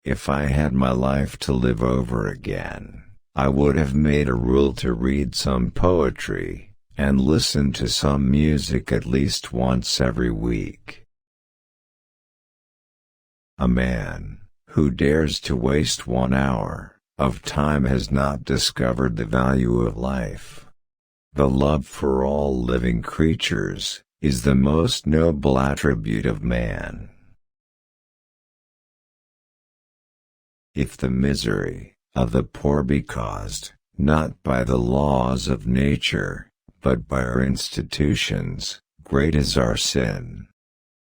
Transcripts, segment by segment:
If I had my life to live over again, I would have made a rule to read some poetry, and listen to some music at least once every week. A man who dares to waste 1 hour of time has not discovered the value of life. The love for all living creatures is the most noble attribute of man. If the misery of the poor be caused, not by the laws of nature, but by our institutions, great is our sin.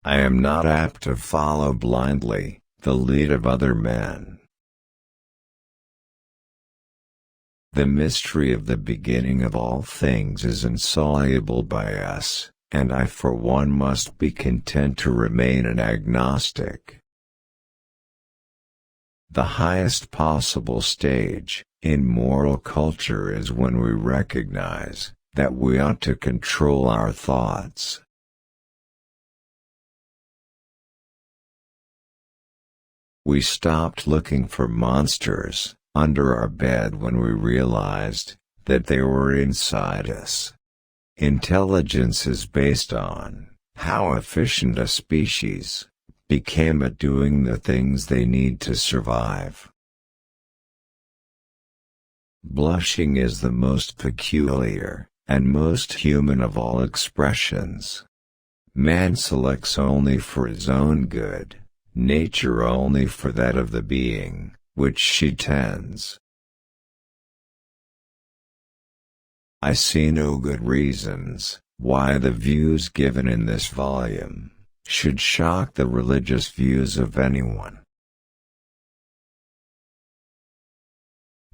I am not apt to follow blindly the lead of other men. The mystery of the beginning of all things is insoluble by us, and I for one must be content to remain an agnostic. The highest possible stage in moral culture is when we recognize that we ought to control our thoughts. We stopped looking for monsters under our bed when we realized that they were inside us. Intelligence is based on how efficient a species became at doing the things they need to survive. Blushing is the most peculiar and most human of all expressions. Man selects only for his own good, nature only for that of the being which she tends. I see no good reasons why the views given in this volume should shock the religious views of anyone.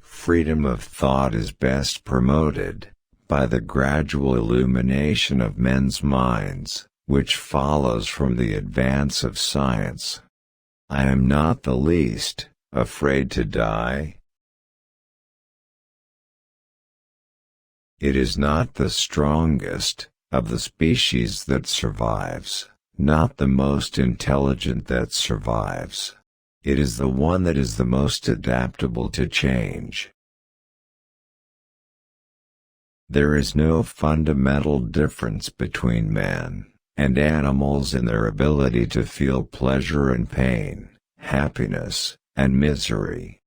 Freedom of thought is best promoted by the gradual illumination of men's minds, which follows from the advance of science. I am not the least afraid to die. It is not the strongest of the species that survives, not the most intelligent that survives. It is the one that is the most adaptable to change. There is no fundamental difference between man and animals in their ability to feel pleasure and pain, happiness and misery.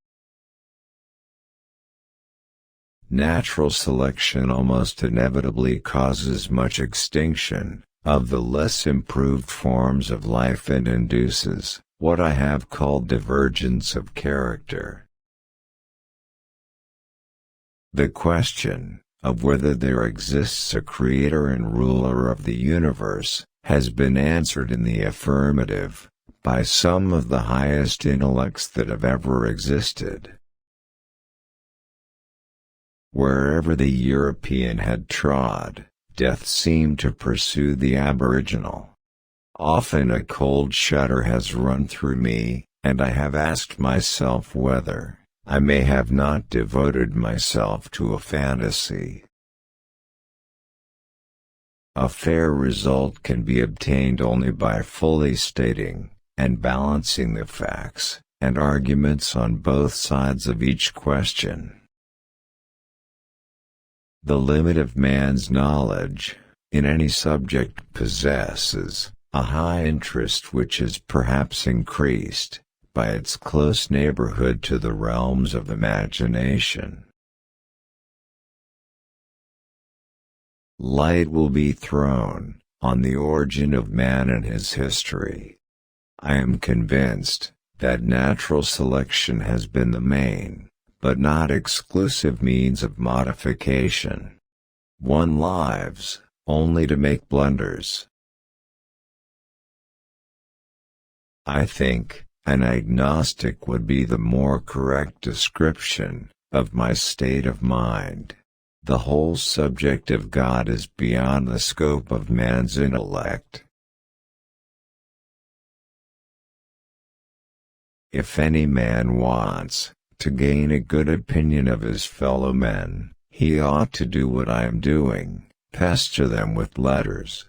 Natural selection almost inevitably causes much extinction of the less improved forms of life and induces what I have called divergence of character. The question of whether there exists a creator and ruler of the universe has been answered in the affirmative by some of the highest intellects that have ever existed. Wherever the European had trod, death seemed to pursue the aboriginal. Often a cold shudder has run through me, and I have asked myself whether I may have not devoted myself to a fantasy. A fair result can be obtained only by fully stating and balancing the facts and arguments on both sides of each question. The limit of man's knowledge in any subject possesses a high interest which is perhaps increased by its close neighborhood to the realms of imagination. Light will be thrown on the origin of man and his history. I am convinced that natural selection has been the main, but not exclusive means of modification. One lives only to make blunders. I think an agnostic would be the more correct description of my state of mind. The whole subject of God is beyond the scope of man's intellect. If any man wants to gain a good opinion of his fellow men, he ought to do what I am doing, pester them with letters.